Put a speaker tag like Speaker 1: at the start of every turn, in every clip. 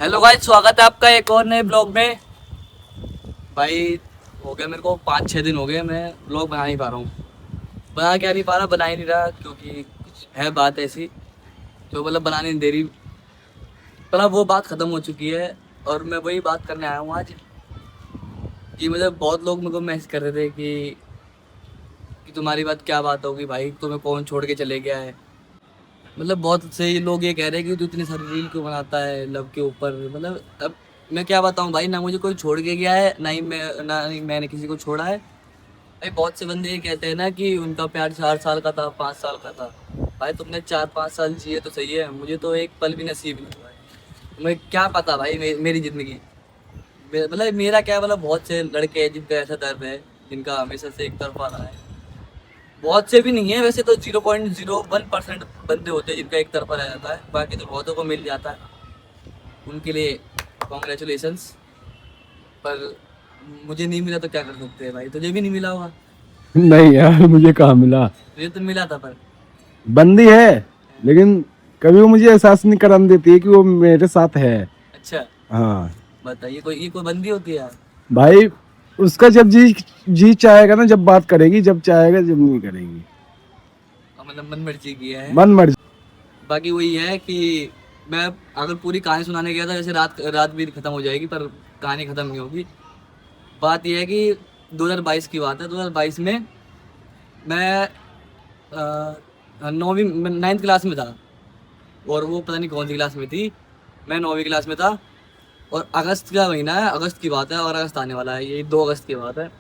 Speaker 1: Hello भाई, स्वागत है आपका एक और नए ब्लॉग में। भाई हो गया मेरे को 5-6 दिन हो गए, मैं ब्लॉग बना नहीं पा रहा हूँ। बना क्या नहीं पा रहा, बना ही नहीं रहा, क्योंकि कुछ है बात ऐसी जो मतलब बनाने नहीं दे रही। पर अब वो बात ख़त्म हो चुकी है और मैं वही बात करने आया हूँ आज। कि मतलब बहुत लोग मेरे को मैसेज कर रहे थे कि तुम्हारी बात क्या बात होगी भाई, तुम्हें कौन छोड़ के चले गया है। मतलब बहुत से लोग ये कह रहे हैं कि तू इतनी सारी रील क्यों बनाता है लव के ऊपर। मतलब अब मैं क्या बताऊं भाई, ना मुझे कोई छोड़ के गया है, ना ही मैंने किसी को छोड़ा है। भाई बहुत से बंदे ये कहते हैं ना कि उनका प्यार 4 साल का था, 5 साल का था। भाई तुमने 4-5 साल जिए तो सही है, मुझे तो एक पल भी नसीब नहीं हुआ है। तुम्हें क्या पता भाई मेरी ज़िंदगी। मतलब मेरा क्या, मतलब बहुत से लड़के हैं जिनका ऐसा दर्द है, जिनका हमेशा से एक तरफा रहा है। बहुत से भी नहीं है वैसे तो, 0.01% बंदे होते हैं जिनका एक तरफा रह जाता है, बाकी तो बहुतों को मिल जाता है। उनके लिए कॉन्ग्रेचुलेशंस। पर मुझे नहीं मिला तो क्या कर सकते हैं भाई, तुझे भी नहीं मिला होगा।
Speaker 2: नहीं यार, मुझे कहाँ मिला।
Speaker 1: मुझे तो मिला था पर।
Speaker 2: बंदी है, लेकिन कभी वो मुझे एहसास नहीं कराने देती है कि वो मेरे साथ है।
Speaker 1: अच्छा
Speaker 2: हाँ
Speaker 1: बताइए, ये कोई बंदी होती है यार।
Speaker 2: भाई, उसका जब जी जी चाहेगा ना, जब बात करेगी, जब चाहेगा, जब नहीं करेगी।
Speaker 1: मतलब मन मर्जी की है।
Speaker 2: मन मर्जी।
Speaker 1: बाकी वही है कि मैं अगर पूरी कहानी सुनाने गया था, जैसे रात रात भी खत्म हो जाएगी, पर कहानी खत्म नहीं होगी। बात यह है कि 2022 की बात है। 2022 में मैं 9वीं 9th क्लास में था, और वो पता नहीं कौन सी क्लास में थी। मैं 9वीं क्लास में था, और अगस्त का महीना है, अगस्त की बात है, और अगस्त आने वाला है, ये 2 अगस्त की बात है।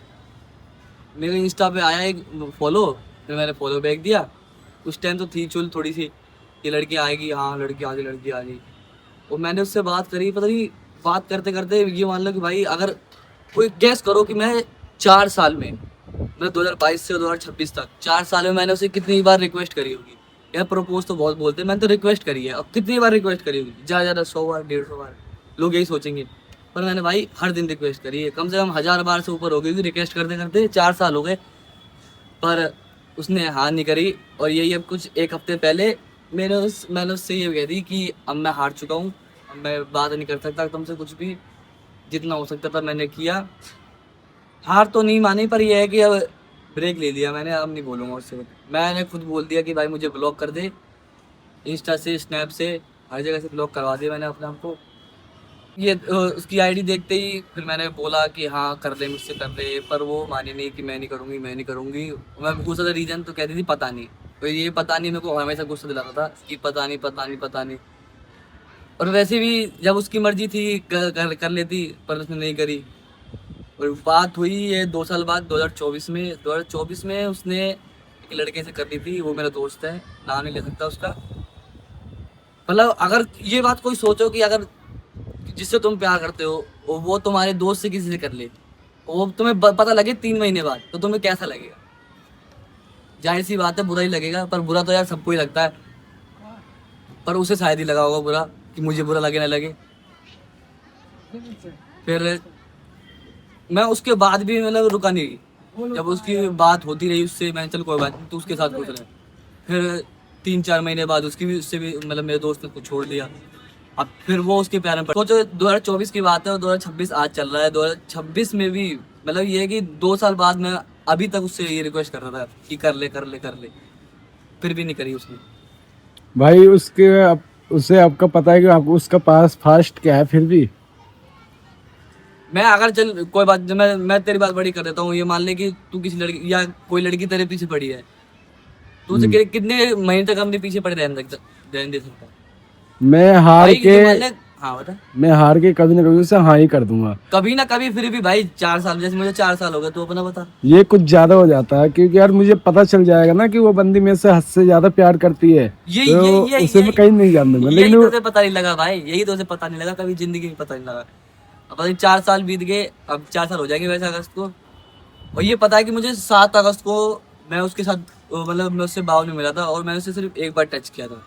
Speaker 1: मेरे इंस्टा पे आया एक फॉलो, फिर मैंने फॉलो बैक दिया। उस टाइम तो थी चुल थोड़ी सी कि लड़की आएगी, हाँ लड़की आ गई, लड़की आ गई। और मैंने उससे बात करी, पता नहीं बात करते करते ये मान लो कि भाई, अगर कोई गैस करो कि मैं 4 साल में, मतलब 2022 से 2026 तक 4 साल में मैंने उसे कितनी बार रिक्वेस्ट करी होगी। यार प्रपोज तो बहुत बोलते हैं, मैंने तो रिक्वेस्ट करी है। अब कितनी बार रिक्वेस्ट करी होगी, ज़्यादा ज़्यादा 100 बार, 150 बार। लोग यही सोचेंगे, पर मैंने भाई हर दिन रिक्वेस्ट करी है, कम से कम 1000 बार से ऊपर हो गई रिक्वेस्ट करते करते, 4 साल हो गए। पर उसने हाँ नहीं करी। और यही अब कुछ एक हफ्ते पहले मैंने उससे ये कह दी कि अब मैं हार चुका हूँ, अब मैं बात नहीं कर सकता तुमसे कुछ भी। जितना हो सकता था मैंने किया। हार तो नहीं मानी, पर यह है कि अब ब्रेक ले लिया मैंने, अब नहीं बोलूँगा उससे कुछ। मैंने खुद बोल दिया कि भाई मुझे ब्लॉक कर दे, इंस्टा से, स्नैप से, हर जगह से ब्लॉक करवा दिया मैंने अपने आप को। ये उसकी आईडी देखते ही फिर मैंने बोला कि हाँ कर ले, मुझसे कर ले, पर वो मानी नहीं कि मैं नहीं करूँगी, मैं नहीं करूँगी। मैं पूछा था रीज़न, तो कहती थी पता नहीं। तो ये पता नहीं मेरे को हमेशा गुस्सा दिलाता था कि पता नहीं, पता नहीं, पता नहीं। और वैसे भी जब उसकी मर्जी थी कर लेती, पर उसने नहीं करी। और बात हुई है 2 साल बाद, 2024 में उसने एक लड़के से कर ली थी। वो मेरा दोस्त है, नाम नहीं ले सकता उसका। मतलब अगर ये बात कोई सोचो कि अगर जिससे तुम प्यार करते हो वो तुम्हारे दोस्त से किसी से कर ले, वो तुम्हें पता लगे 3 महीने बाद, तो तुम्हें कैसा लगेगा। जाहिर सी बात है बुरा ही लगेगा, पर बुरा तो यार सबको ही लगता है। पर उसे शायद ही लगा होगा बुरा, कि मुझे बुरा लगे ना लगे। फिर मैं उसके बाद भी मतलब रुका नहीं। जब उसकी बात होती रही उससे, मैं चल कोई बात नहीं, तो उसके साथ खुश रहे। फिर 3-4 महीने बाद उसकी भी, उससे भी मतलब मेरे दोस्त ने कुछ छोड़ दिया। अब फिर वो उसके प्यार में पड़, सोचो 2024 की बात है और 2026 आज चल रहा है। 2026 में भी मतलब ये है कि 2 साल बाद मैं अभी तक उससे ये रिक्वेस्ट कर रहा था कि कर ले, कर ले, कर ले। फिर भी नहीं करी उसने।
Speaker 2: भाई उसे आपका पता है कि आपको उसका पास फास्ट क्या है फिर भी।
Speaker 1: मैं अगर चल कोई बात, मैं तेरी बात बड़ी कर देता हूँ, ये मान ले कि तू किसी लड़की या कोई लड़की तेरे पीछे पड़ी है, तो उसे
Speaker 2: हम्म।
Speaker 1: कितने महीने तक अपने पीछे पड़े रहने दे सकता है
Speaker 2: मैं हार
Speaker 1: भाई,
Speaker 2: के
Speaker 1: ये मान ले। हाँ बता।
Speaker 2: मैं हार के कभी ना कभी उसे हाँ ही कर दूंगा।
Speaker 1: कभी ना कभी, फिर भी भाई 4 साल, जैसे मुझे 4 साल हो गए, तो अपना बता।
Speaker 2: ये कुछ ज्यादा हो जाता है, क्योंकि यार मुझे पता चल जाएगा ना कि वो बंदी मेरे से हद से ज्यादा प्यार करती है,
Speaker 1: ये ये
Speaker 2: तो
Speaker 1: ये
Speaker 2: उसे मैं
Speaker 1: ये
Speaker 2: कहीं नहीं जान दूंगा।
Speaker 1: यही
Speaker 2: लेकिन
Speaker 1: तो
Speaker 2: वो
Speaker 1: उसे पता नहीं लगा भाई, यही तो उसे पता नहीं लगा, कभी जिंदगी में पता नहीं लगा। अब पता नहीं 4 साल बीत गए, अब 4 साल हो जाएंगे वैसे अगस्त को। और ये पता है कि मुझे 7 अगस्त को मैं उसके साथ, मतलब मैं उससे बाव में मिला था, और मैंने उसे सिर्फ एक बार टच किया था,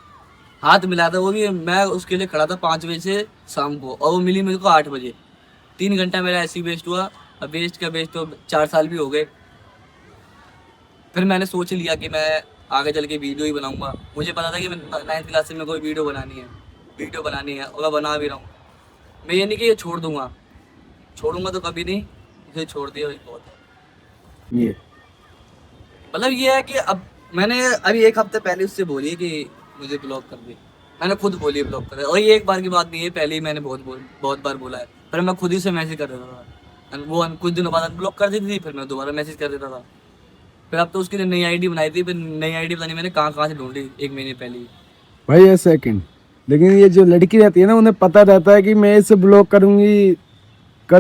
Speaker 1: हाथ मिला था। वो भी मैं उसके लिए खड़ा था 5 बजे से शाम को, और वो मिली मेरे को 8 बजे। 3 घंटा मेरा ऐसे ही वेस्ट हुआ। अब वेस्ट का वेस्ट, तो 4 साल भी हो गए। फिर मैंने सोच लिया कि मैं आगे चल के वीडियो ही बनाऊंगा। मुझे पता था कि मैं 9th क्लास से मेरे को वीडियो बनानी है, और मैं बना भी रहा हूँ। मैं ये नहीं कि ये छोड़ूंगा तो कभी नहीं, इसे छोड़ दिया वही बहुत है।
Speaker 2: ये
Speaker 1: मतलब ये है कि अब मैंने अभी एक हफ्ते पहले उससे बोली कि मुझे ब्लॉक कर दे, मैंने खुद बोली ब्लॉक कर दे, और ये एक बार की बात नहीं है, पहले ही मैंने बहुत बार बोला है, पर मैं खुद ही से मैसेज कर देता था, वो कुछ दिनों बाद अनब्लॉक कर देती थी, फिर मैं दोबारा मैसेज कर देता था। फिर अब तो उसके लिए नई आईडी बनाई थी, फिर नई आईडी पता नहीं मैंने कहाँ से ढूंढी 1 महीने पहले ही।
Speaker 2: भाई ये सेकंड, लेकिन ये जो लड़की रहती है ना, उन्हें पता रहता है कि मैं इसे ब्लॉक कर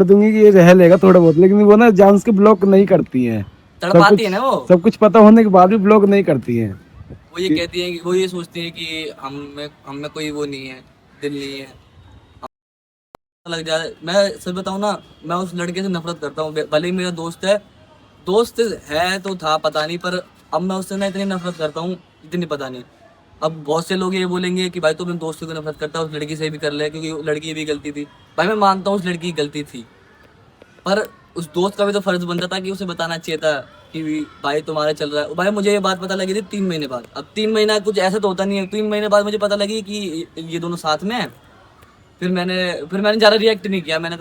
Speaker 2: दूंगी कि ये रह लेगा थोड़ा बहुत, लेकिन वो ना जान के ब्लॉक नहीं करती हैं।
Speaker 1: तड़पाती है ना वो।
Speaker 2: सब कुछ पता होने के बाद भी ब्लॉक नहीं करती हैं।
Speaker 1: वो ये कहती है, वो ये सोचती है कि हम में कोई वो नहीं है, दिल नहीं है, लग जाए। मैं सच बताऊं ना, मैं उस लड़के से नफरत करता हूँ, भले ही मेरा दोस्त है तो था पता नहीं, पर अब मैं उससे ना इतनी नफरत करता हूँ, इतनी पता नहीं। अब बहुत से लोग ये बोलेंगे कि भाई तुम अपने दोस्त को नफरत करता है, उस लड़की से भी कर ले, क्योंकि वो लड़की की भी गलती थी। भाई मैं मानता हूँ उस लड़की की गलती थी, पर उस दोस्त का भी तो फर्ज बनता था कि उसे बताना चाहिए था कि भाई तुम्हारा चल रहा है। भाई मुझे ये बात पता लगी थी 3 महीने बाद। अब 3 महीना कुछ ऐसा तो होता नहीं है, 3 महीने बाद मुझे पता लगी कि ये दोनों साथ में हैं। फिर मैंने ज़्यादा रिएक्ट नहीं किया, मैंने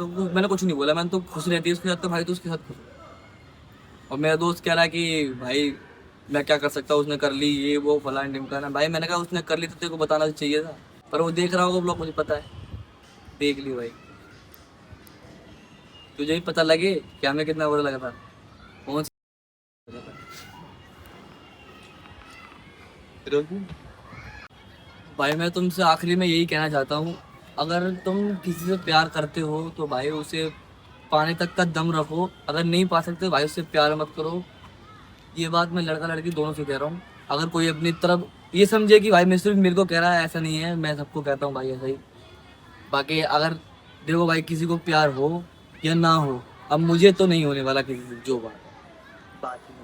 Speaker 1: कुछ नहीं बोला, मैंने तो खुश रहती है उसके साथ, तो भाई तो उसके साथ खुश रहो। और मेरा दोस्त कह रहा है कि भाई मैं क्या कर सकता हूँ, उसने कर ली ये वो फलान ढिमकाना। भाई मैंने कहा उसने कर ली तो तेरे को बताना चाहिए था, पर वो देख रहा होगा ब्लॉग, मुझे पता है, देख ली भाई। तुझे भी पता लगे कि हमें कितना बुरा लगा था, कौन सा भाई। मैं तुमसे आखिरी में यही कहना चाहता हूँ, अगर तुम किसी से प्यार करते हो तो भाई उसे पाने तक का दम रखो, अगर नहीं पा सकते भाई उससे प्यार मत करो। ये बात मैं लड़का लड़की दोनों से कह रहा हूँ। अगर कोई अपनी तरफ ये समझे कि भाई मैं सिर्फ मेरे को कह रहा है, ऐसा नहीं है, मैं सबको कहता हूँ भाई ऐसा ही। बाकी अगर देखो भाई, किसी को प्यार हो या ना हो, अब मुझे तो नहीं होने वाला किसी से, जो बात है, बात ही नहीं।